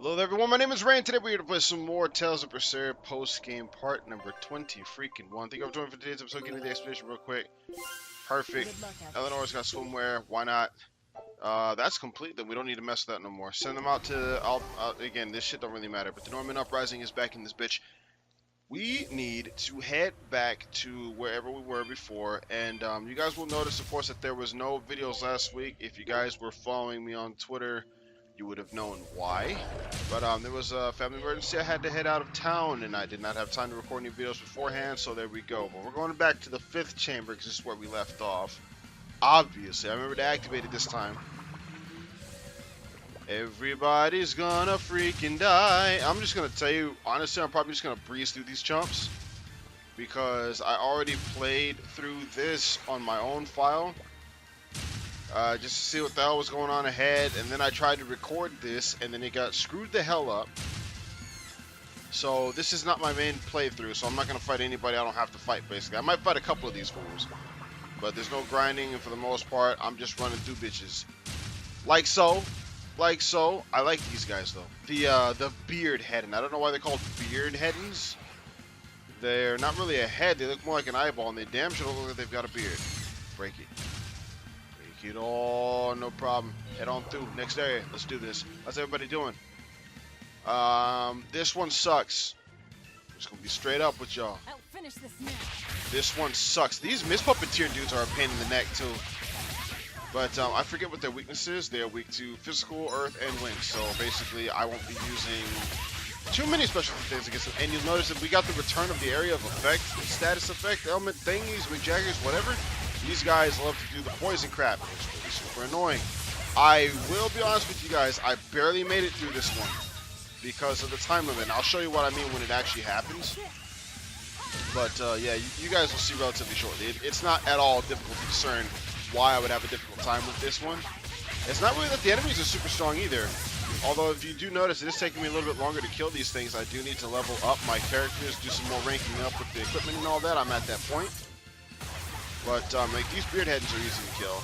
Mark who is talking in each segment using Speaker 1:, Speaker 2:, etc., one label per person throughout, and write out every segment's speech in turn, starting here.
Speaker 1: Hello there everyone, my name is Ray and today we're here to play some more Tales of Berseria post-game part number 20 freaking 1. Thank you for joining for today's episode, getting the expedition real quick. Perfect. Eleanor's got swimwear, why not? That's complete then, we don't need to mess with that no more. Send them out to, again, this shit don't really matter, but the Norman Uprising is back in this bitch. We need to head back to wherever we were before, and you guys will notice, of course, that there was no videos last week. If you guys were following me on Twitter, you would have known why. But there was a family emergency. I had to head out of town, and I did not have time to record any videos beforehand, so there we go. But we're going back to the 5th chamber, because this is where we left off. Obviously, I remember to activate it this time. Everybody's gonna freaking die. I'm just gonna tell you, honestly, I'm probably just gonna breeze through these chumps, because I already played through this on my own file. Just to see what the hell was going on ahead, and then I tried to record this, and then it got screwed the hell up. So this is not my main playthrough, so I'm not going to fight anybody I don't have to fight, basically. I might fight a couple of these fools, but there's no grinding, and for the most part, I'm just running through bitches. Like so. Like so. I like these guys, though. The beard heading. I don't know why they're called beard headings. They're not really a head. They look more like an eyeball, and they damn sure don't look like they've got a beard. Break it. Oh, no problem. Head on through. Next area. Let's do this. How's everybody doing? This one sucks. I'm just gonna be straight up with y'all. This one sucks. These Miss Puppeteer dudes are a pain in the neck too. But I forget what their weakness is. They are weak to physical, earth, and wind. So basically, I won't be using too many special things against them. And you'll notice that we got the return of the area of effect, status effect, element thingies, McJaggers, whatever. These guys love to do the poison crap, which will be super annoying. I will be honest with you guys, I barely made it through this one because of the time limit. I'll show you what I mean when it actually happens. But yeah, you guys will see relatively shortly. It's not at all difficult to discern why I would have a difficult time with this one. It's not really that the enemies are super strong either. Although if you do notice, it is taking me a little bit longer to kill these things. I do need to level up my characters, do some more ranking up with the equipment and all that. I'm at that point. But like these beard headings are easy to kill.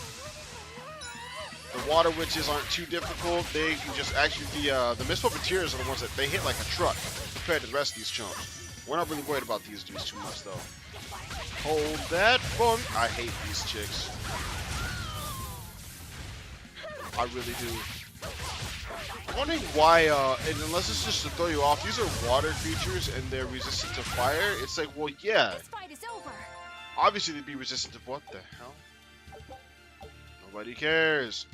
Speaker 1: The water witches aren't too difficult. They can just actually the Miss Puppeteers are the ones that they hit like a truck compared to the rest of these chumps. We're not really worried about these dudes too much though. Hold that fun. I hate these chicks. I really do. I'm wondering why, and unless it's just to throw you off, these are water creatures and they're resistant to fire. It's like, well, yeah. Obviously, they'd be resistant to what the hell? Nobody cares.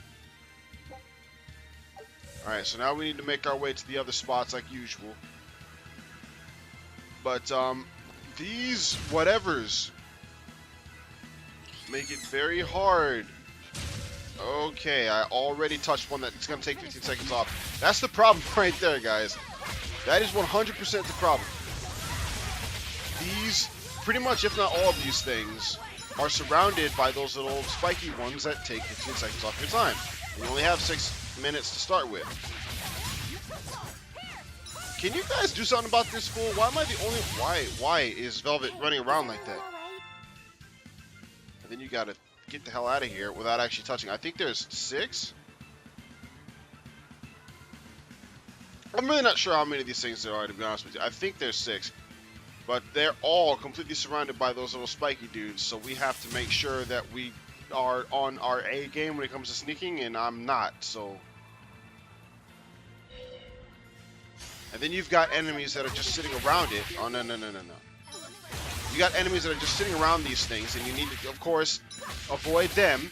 Speaker 1: Alright, so now we need to make our way to the other spots like usual. But, these whatevers make it very hard. Okay, I already touched one that's going to take 15 seconds off. That's the problem right there, guys. That is 100% the problem. These... pretty much, if not all of these things, are surrounded by those little spiky ones that take 15 seconds off your time. And you only have 6 minutes to start with. Can you guys do something about this fool? Why am I the only... Why is Velvet running around like that? And then you gotta get the hell out of here without actually touching. I think there's 6? I'm really not sure how many of these things there are, to be honest with you. I think there's 6. But they're all completely surrounded by those little spiky dudes, so we have to make sure that we are on our A game when it comes to sneaking, and I'm not, so... And then you've got enemies that are just sitting around it. Oh, no. You got enemies that are just sitting around these things, and you need to, of course, avoid them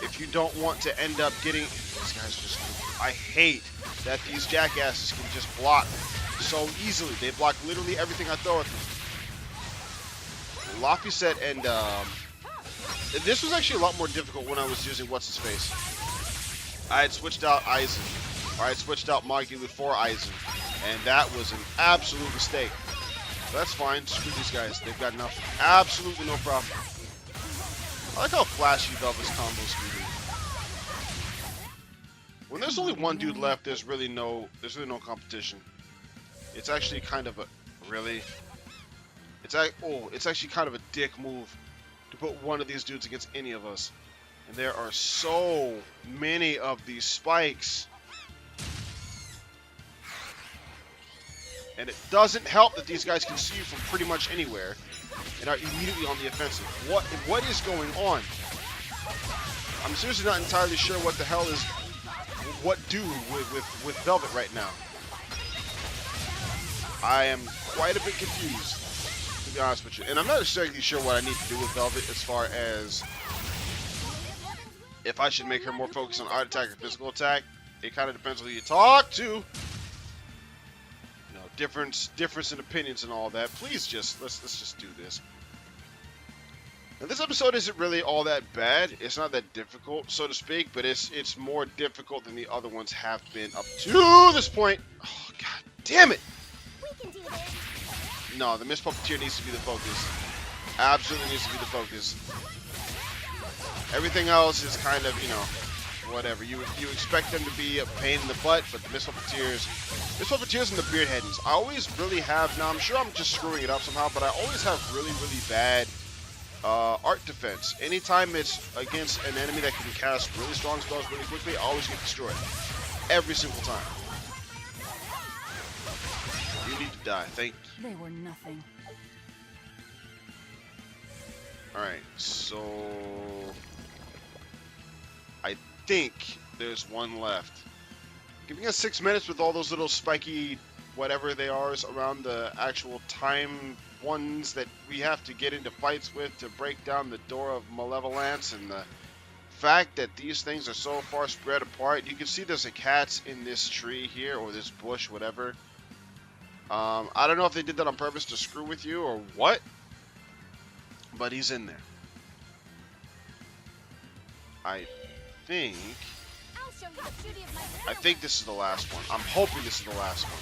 Speaker 1: if you don't want to end up getting... These guys are just... I hate that these jackasses can just block so easily. They block literally everything I throw at them. Laphicet and this was actually a lot more difficult when I was using what's-his-face. I had switched out Eisen, or I had switched out Moggy with 4 Eisen, and that was an absolute mistake. But that's fine, screw these guys, they've got nothing. Absolutely no problem. I like how flashy Velvet's combos can be. When there's only one dude left, there's really no competition. It's actually kind of a it's actually kind of a dick move to put one of these dudes against any of us. And there are so many of these spikes. And it doesn't help that these guys can see you from pretty much anywhere and are immediately on the offensive. What is going on? I'm seriously not entirely sure what the hell is with Velvet right now. I am quite a bit confused, to be honest with you. And I'm not exactly sure what I need to do with Velvet as far as if I should make her more focused on art attack or physical attack. It kind of depends on who you talk to. You know, difference in opinions and all that. Please just let's just do this. Now, this episode isn't really all that bad. It's not that difficult, so to speak, but it's more difficult than the other ones have been up to this point. Oh, god damn it! No, the Mist Puppeteer needs to be the focus. Absolutely needs to be the focus. Everything else is kind of, you know, whatever. You expect them to be a pain in the butt, but the Mist Puppeteers and the Beard Headens, I always really have, now I'm sure I'm just screwing it up somehow, but I always have really, really bad art defense. Anytime it's against an enemy that can cast really strong spells really quickly, I always get destroyed. Every single time. You need to die. Thank you.
Speaker 2: They were nothing.
Speaker 1: Alright, so I think there's one left. Giving us 6 minutes with all those little spiky whatever they are around the actual time ones that we have to get into fights with to break down the door of Malevolence, and the fact that these things are so far spread apart. You can see there's a cat in this tree here, or this bush, whatever. I don't know if they did that on purpose to screw with you or what, but he's in there. I think this is the last one. I'm hoping this is the last one.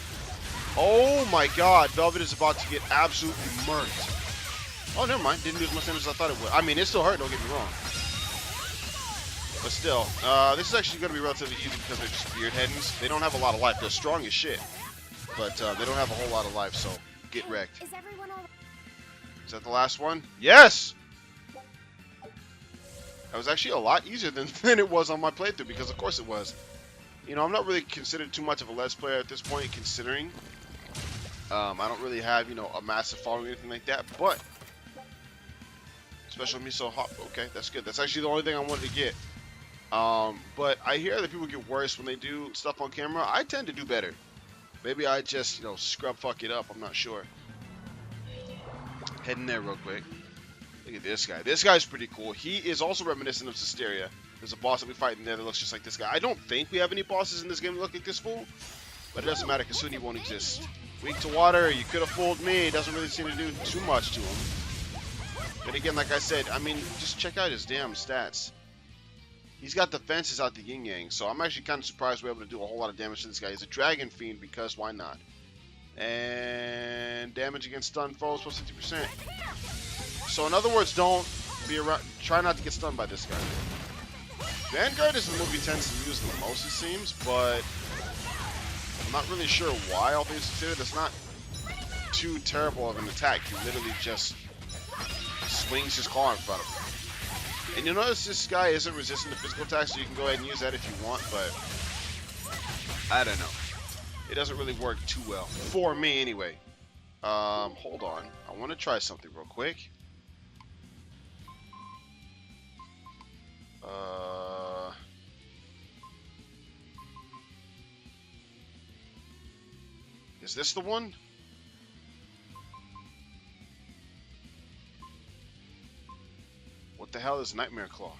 Speaker 1: Oh my god, Velvet is about to get absolutely murked. Oh, never mind. Didn't do as much damage as I thought it would. I mean, it still hurt, don't get me wrong. But still, this is actually going to be relatively easy because they're just Beard Headens. They don't have a lot of life. They're strong as shit. But they don't have a whole lot of life, so get wrecked. Is that the last one? Yes! That was actually a lot easier than it was on my playthrough, because of course it was. You know, I'm not really considered too much of a Let's Player at this point, considering I don't really have, you know, a massive following or anything like that, but Special Miso Hop, okay, that's good. That's actually the only thing I wanted to get. But I hear that people get worse when they do stuff on camera. I tend to do better. Maybe I just, you know, fuck it up, I'm not sure. Head in there real quick. Look at this guy. This guy's pretty cool. He is also reminiscent of Berseria. There's a boss that we fight in there that looks just like this guy. I don't think we have any bosses in this game that look like this fool, but it doesn't matter because Suni won't exist. Weak to water, you could have fooled me. It doesn't really seem to do too much to him. But again, like I said, I mean, just check out his damn stats. He's got defenses out the yin-yang, so I'm actually kind of surprised we're able to do a whole lot of damage to this guy. He's a Dragon Fiend because why not? And damage against stun foes plus 50%. So in other words, don't be around. Try not to get stunned by this guy. Vanguard is the movie tends to use the most, it seems, but I'm not really sure why. All things considered, it's not too terrible of an attack. He literally just swings his claw in front of him. And you'll notice this guy isn't resistant to physical attacks, so you can go ahead and use that if you want, but I don't know. It doesn't really work too well. For me, anyway. Hold on. I want to try something real quick. Is this the one? What the hell is Nightmare Claw?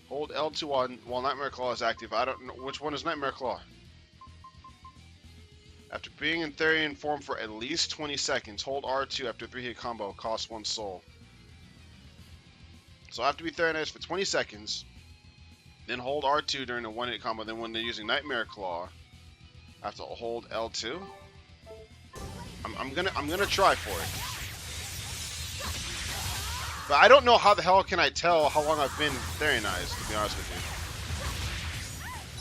Speaker 1: Hold L2 while Nightmare Claw is active. I don't know which one is Nightmare Claw. After being in Therian form for at least 20 seconds, hold R2 after a 3-hit combo. Costs 1 soul. So I have to be Therianized for 20 seconds. Then hold R2 during a 1-hit combo. Then when they're using Nightmare Claw, I have to hold L2. I'm gonna try for it. But I don't know how the hell can I tell how long I've been Therianized, to be honest with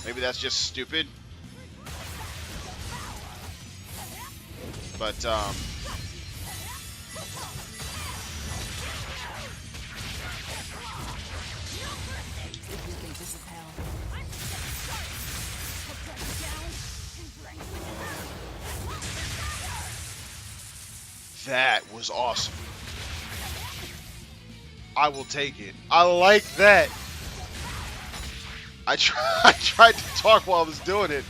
Speaker 1: you. Maybe that's just stupid. But That was awesome. I will take it. I like that. I tried to talk while I was doing it,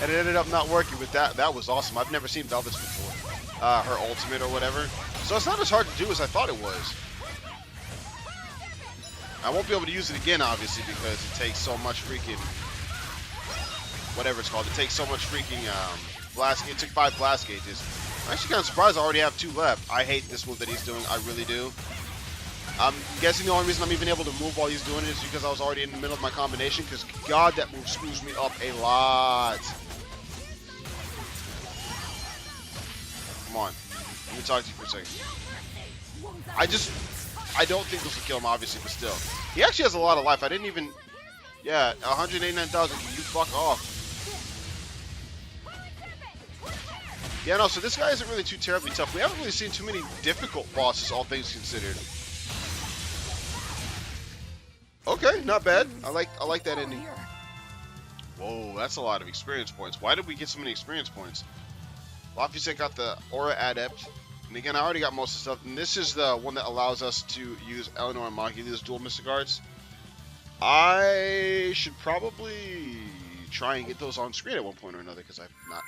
Speaker 1: and it ended up not working. But that was awesome. I've never seen Velvet's before. Her ultimate or whatever. So it's not as hard to do as I thought it was. I won't be able to use it again, obviously, because it takes so much freaking... whatever it's called. It takes so much freaking blast... It took 5 blast gauges. I'm actually kind of surprised I already have 2 left. I hate this move that he's doing. I really do. I'm guessing the only reason I'm even able to move while he's doing it is because I was already in the middle of my combination, because, God, that move screws me up a lot. Come on. Let me talk to you for a second. I don't think this will kill him, obviously, but still. He actually has a lot of life. I didn't even... Yeah, 189,000. Can you fuck off? Yeah, no, so this guy isn't really too terribly tough. We haven't really seen too many difficult bosses, all things considered. Okay, not bad. I like that ending. Whoa, that's a lot of experience points. Why did we get so many experience points? Lafayette got the Aura Adept. And again, I already got most of the stuff. And this is the one that allows us to use Eleanor and Maki, these dual Mystic Arts. I should probably try and get those on screen at one point or another, because I've not.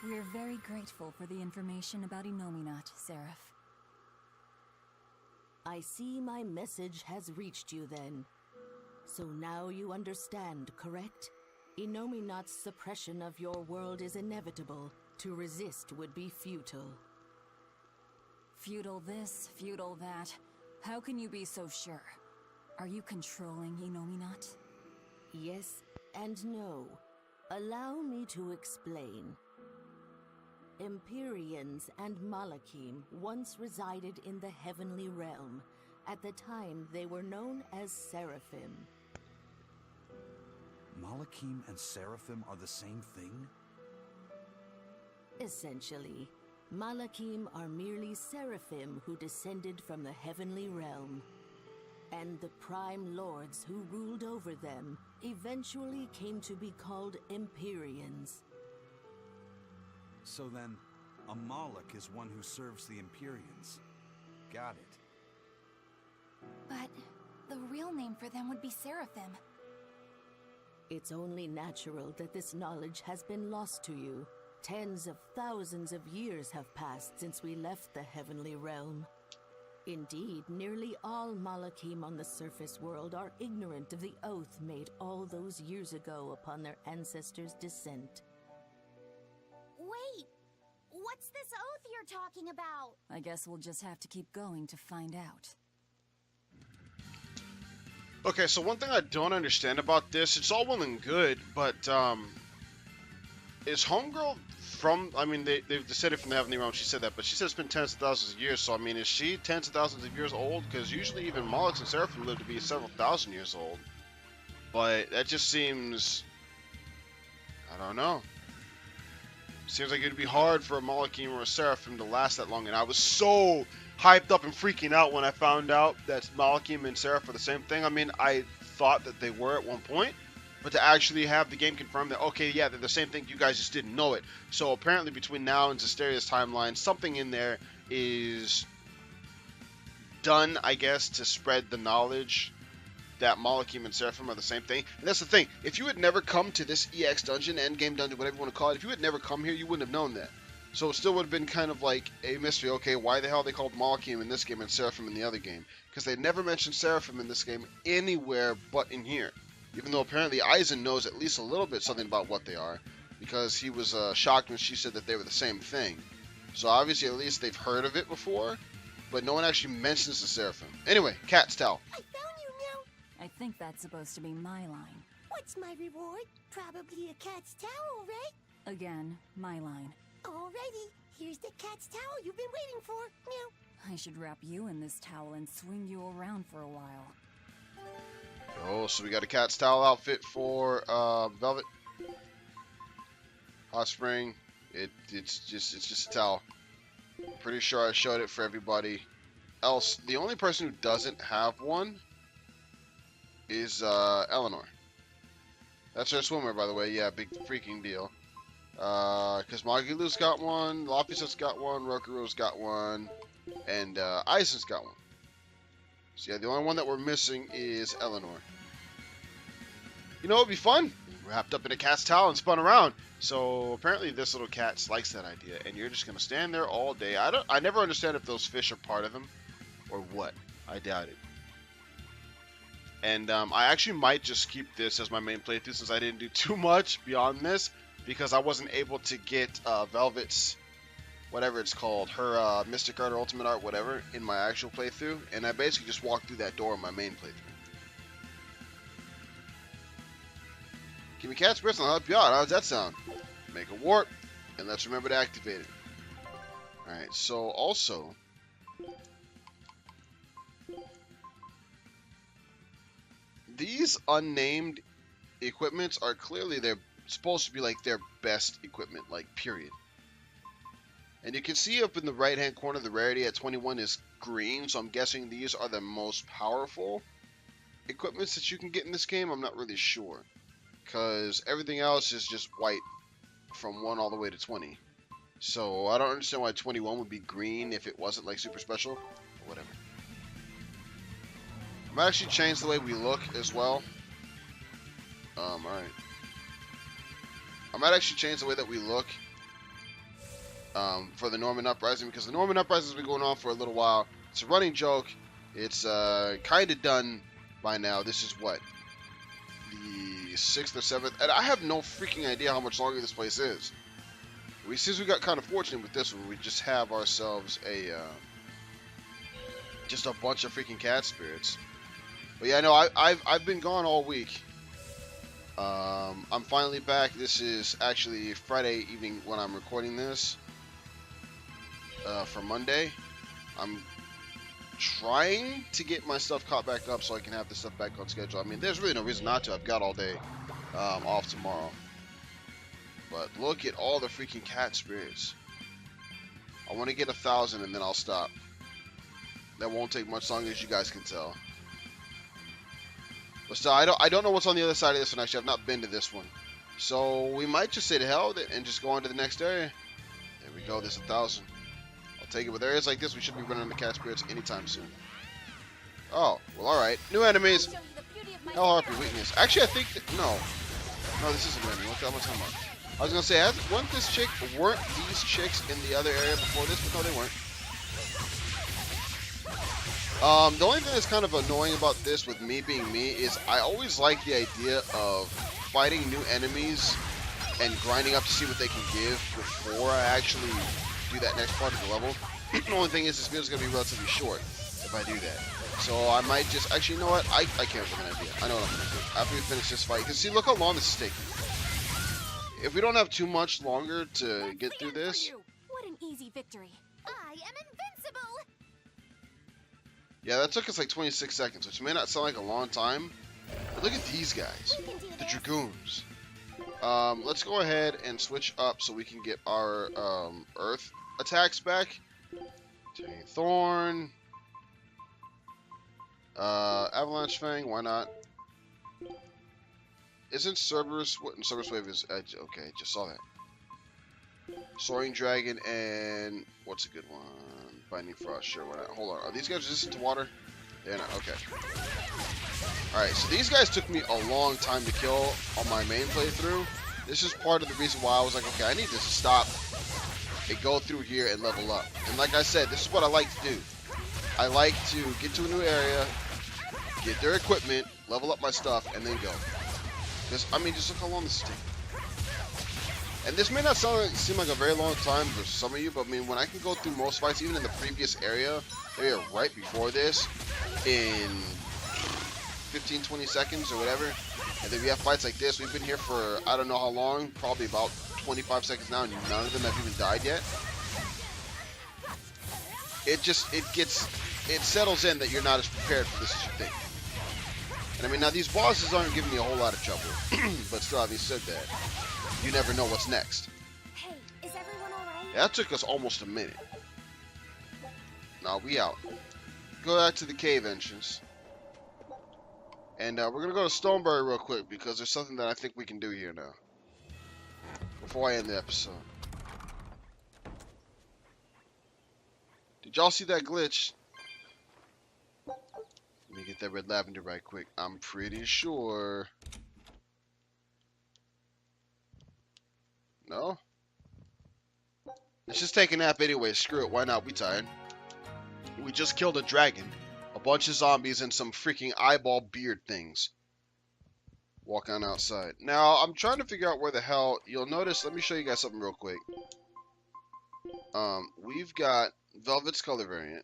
Speaker 2: We're very grateful for the information about Innominat, Seraph.
Speaker 3: I see my message has reached you then. So now you understand, correct? Innominat's suppression of your world is inevitable. To resist would be futile.
Speaker 2: Futile this, futile that. How can you be so sure? Are you controlling Innominat?
Speaker 3: Yes and no. Allow me to explain. Empyreans and Malakim once resided in the heavenly realm. At the time, they were known as Seraphim.
Speaker 4: Malakim and Seraphim are the same thing?
Speaker 3: Essentially, Malakim are merely Seraphim who descended from the heavenly realm. And the Prime Lords who ruled over them eventually came to be called Empyreans.
Speaker 4: So then, a Malak is one who serves the Empyreans. Got it.
Speaker 5: But the real name for them would be Seraphim.
Speaker 3: It's only natural that this knowledge has been lost to you. Tens of thousands of years have passed since we left the heavenly realm. Indeed, nearly all Malakim on the surface world are ignorant of the oath made all those years ago upon their ancestors' descent.
Speaker 5: Wait! What's this oath you're talking about?
Speaker 2: I guess we'll just have to keep going to find out.
Speaker 1: Okay, so one thing I don't understand about this, it's all well and good, but is Homegirl from, I mean, they've descended from the Heavenly Realm, she said that, but she said it's been tens of thousands of years, so I mean, is she tens of thousands of years old? Because usually even Molochs and Seraphim live to be several thousand years old. But that just seems, I don't know. Seems like it'd be hard for a Molochim or a Seraphim to last that long, and I was so hyped up and freaking out when I found out that Molochim and Seraph are the same thing. I mean, I thought that they were at one point, but to actually have the game confirm that, okay, yeah, they're the same thing, you guys just didn't know it. So apparently between now and Zesteria's timeline, something in there is done, I guess, to spread the knowledge that Molochim and Seraphim are the same thing. And that's the thing, if you had never come to this EX dungeon, endgame dungeon, whatever you want to call it, if you had never come here, you wouldn't have known that. So it still would have been kind of like a mystery. Okay, why the hell are they called Molochim in this game and Seraphim in the other game? Because they never mentioned Seraphim in this game anywhere but in here. Even though apparently Aizen knows at least a little bit something about what they are, because he was shocked when she said that they were the same thing. So obviously at least they've heard of it before, but no one actually mentions the Seraphim. Anyway, Cat's Towel.
Speaker 5: I found you, Meow.
Speaker 2: I think that's supposed to be my line.
Speaker 5: What's my reward? Probably a cat's towel, right?
Speaker 2: Again, my line.
Speaker 5: Alrighty, here's the cat's towel you've been waiting for. Meow.
Speaker 2: I should wrap you in this towel and swing you around for a while.
Speaker 1: Oh, so we got a Cat's Towel outfit for Velvet. Hot Spring. It's just a towel. Pretty sure I showed it for everybody else. The only person who doesn't have one is Eleanor. That's her swimmer, by the way. Yeah, big freaking deal. Because Magilu's got one, Lapisa's got one, Rokuro's got one, and Aizen's got one. So yeah, the only one that we're missing is Eleanor. You know what would be fun? Wrapped up in a cat's towel and spun around. So apparently this little cat likes that idea, and you're just gonna stand there all day. I never understand if those fish are part of them or what. I doubt it. And I actually might just keep this as my main playthrough since I didn't do too much beyond this because I wasn't able to get Velvet's, whatever it's called, her Mystic Art or Ultimate Art, whatever, in my actual playthrough. And I basically just walked through that door in my main playthrough. Give me cat spirits and I'll help you out. How does that sound? Make a warp, and let's remember to activate it. Alright, so also... these unnamed equipments are clearly they're supposed to be like their best equipment, like period. And you can see up in the right hand corner the rarity at 21 is green, so I'm guessing these are the most powerful equipments that you can get in this game. I'm not really sure, because everything else is just white from 1 all the way to 20. So I don't understand why 21 would be green if it wasn't like super special, or whatever. I might actually change the way we look as well. Alright. I might actually change the way that we look for the Norman Uprising, because the Norman Uprising has been going on for a little while. It's a running joke. It's kind of done by now. This is what? The 6th or 7th? And I have no freaking idea how much longer this place is. Since we got kind of fortunate with this one, we just have ourselves a just a bunch of freaking cat spirits. But yeah, no, I've been gone all week. I'm finally back. This is actually Friday evening when I'm recording this for Monday. I'm trying to get my stuff caught back up so I can have this stuff back on schedule. I mean, there's really no reason not to. I've got all day off tomorrow. But look at all the freaking cat spirits. I want to get 1,000 and then I'll stop. That won't take much longer, as you guys can tell. But still, I don't know what's on the other side of this one. Actually, I've not been to this one. So we might just say to hell with it and just go on to the next area. There we go. There's 1,000. I'll take it. With areas like this, we should be running into cat spirits anytime soon. Oh, well, alright. New enemies. Hell Harpy weakness. Actually, I think that... No, this isn't an enemy. What the hell am I talking about? I was going to say, weren't these chicks in the other area before this? But no, they weren't. The only thing that's kind of annoying about this with me being me is I always like the idea of fighting new enemies and grinding up to see what they can give before I actually do that next part of the level. The only thing is this video is going to be relatively short if I do that. So I might just... Actually, you know what? I can't think of an idea. I know what I'm going to do. After we finish this fight, because see, look how long this is taking. If we don't have too much longer to get through this...
Speaker 5: What an easy victory. I am invincible!
Speaker 1: Yeah, that took us like 26 seconds, which may not sound like a long time. But look at these guys. The Dragoons. Let's go ahead and switch up so we can get our Earth attacks back. Tiny Thorn. Avalanche Fang, why not? Isn't Cerberus... What in Cerberus Wave is... okay, just saw that. Soaring Dragon and... What's a good one? Binding Frost, sure, why not? Hold on, are these guys resistant to water? They're not, okay. Alright, so these guys took me a long time to kill on my main playthrough. This is part of the reason why I was like, okay, I need to stop and go through here and level up. And like I said, this is what I like to do. I like to get to a new area, get their equipment, level up my stuff, and then go. Because, I mean, just look how long this is taking. And this may not seem like a very long time for some of you, but I mean, when I can go through most fights, even in the previous area right before this, in 15-20 seconds or whatever, and then we have fights like this, we've been here for I don't know how long, probably about 25 seconds now, and none of them have even died yet. It settles in that you're not as prepared for this as you think. And I mean, now these bosses aren't giving me a whole lot of trouble, but still, having said that, you never know what's next.
Speaker 5: Hey, is everyone alright?
Speaker 1: Yeah, that took us almost a minute. Now we out. Go back to the cave entrance. And we're going to go to Stoneberry real quick because there's something that I think we can do here now. before I end the episode. Did y'all see that glitch? Let me get that red lavender right quick. I'm pretty sure. No? Let's just take a nap anyway. Screw it. Why not? We tired. We just killed a dragon, a bunch of zombies, and some freaking eyeball beard things. Walk on outside. Now, I'm trying to figure out where the hell... You'll notice... Let me show you guys something real quick. We've got Velvet's color variant.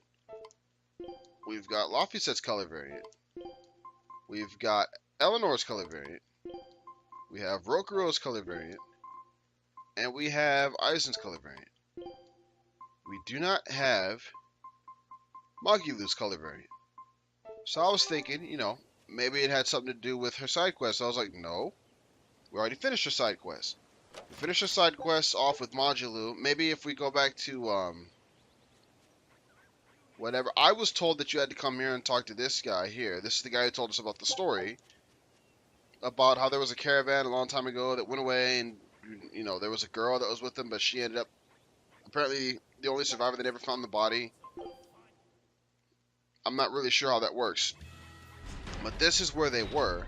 Speaker 1: We've got Laphicet's color variant. We've got Eleanor's color variant. We have Rokuro's color variant. And we have Aizen's color variant. We do not have Magulu's color variant. So I was thinking, you know, maybe it had something to do with her side quest. So I was like, no. We already finished her side quest. We finished her side quest off with Magulu. Maybe if we go back to, whatever. I was told that you had to come here and talk to this guy here. This is the guy who told us about the story. About how there was a caravan a long time ago that went away and, you know, there was a girl that was with them, but she ended up apparently the only survivor that never found the body. I'm not really sure how that works. But this is where they were.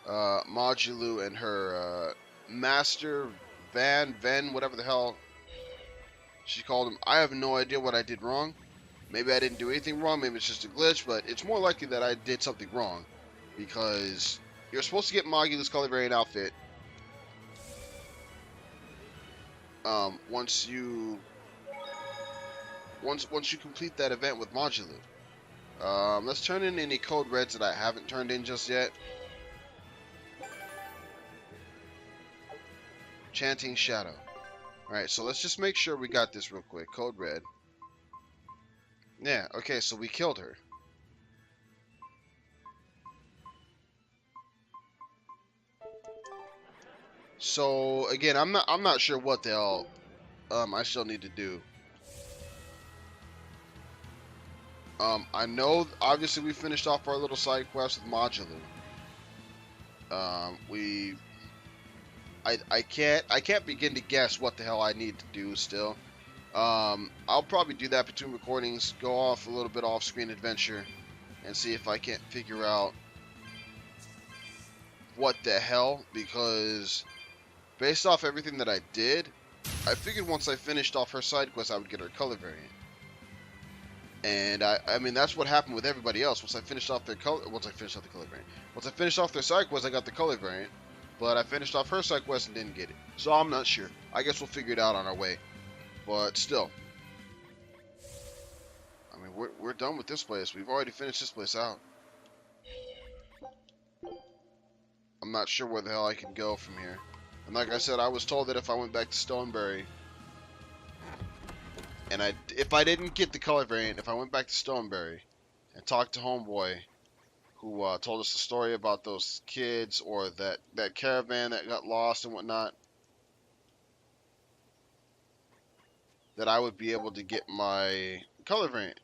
Speaker 1: Magulu and her master, Ven, whatever the hell she called him. I have no idea what I did wrong. Maybe I didn't do anything wrong. Maybe it's just a glitch. But it's more likely that I did something wrong. Because you're supposed to get Magulu's color variant outfit. Once you complete that event with Magulu. Let's turn in any code reds that I haven't turned in just yet. Chanting Shadow. Alright, so let's just make sure we got this real quick. Code red. Yeah, okay, so we killed her. So again, I'm not sure what the hell I still need to do. I know obviously we finished off our little side quest with Magulu. I can't begin to guess what the hell I need to do still. I'll probably do that between recordings, go off a little bit off-screen adventure, and see if I can't figure out what the hell, because based off everything that I did, I figured once I finished off her side quest, I would get her color variant. And I mean that's what happened with everybody else. Once I finished off their color variant. Once I finished off their side quest, I got the color variant. But I finished off her side quest and didn't get it. So I'm not sure. I guess we'll figure it out on our way. But still. I mean, we're done with this place. We've already finished this place out. I'm not sure where the hell I can go from here. And like I said, I was told that if I went back to Stoneberry, and if I didn't get the color variant, if I went back to Stoneberry and talked to Homeboy, who told us the story about those kids or that caravan that got lost and whatnot, that I would be able to get my color variant.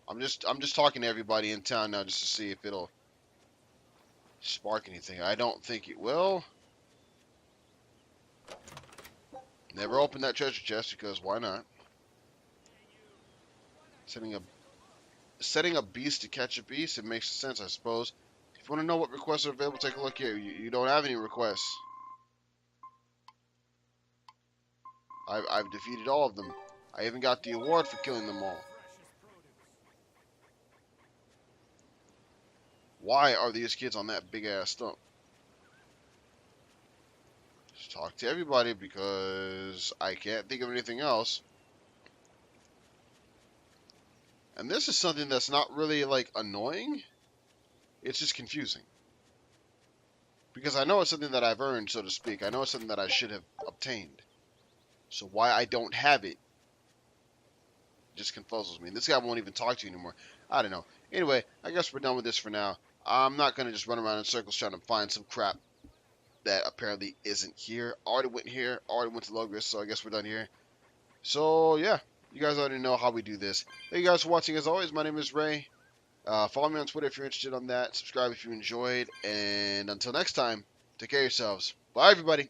Speaker 1: I'm just talking to everybody in town now just to see if it'll spark anything. I don't think it will. Never opened that treasure chest because why not? Setting a beast to catch a beast, it makes sense, I suppose. If you want to know what requests are available, take a look here. You don't have any requests. I've defeated all of them. I even got the award for killing them all. Why are these kids on that big ass stump? Just talk to everybody because I can't think of anything else. And this is something that's not really like annoying. It's just confusing. Because I know it's something that I've earned, so to speak. I know it's something that I should have obtained. So why I don't have it just confuses me. And this guy won't even talk to you anymore. I don't know. Anyway, I guess we're done with this for now. I'm not going to just run around in circles trying to find some crap that apparently isn't here. Already went here. Already went to Logris, so I guess we're done here. So, yeah. You guys already know how we do this. Thank you guys for watching. As always, my name is Ray. Follow me on Twitter if you're interested on that. Subscribe if you enjoyed. And until next time, take care of yourselves. Bye, everybody.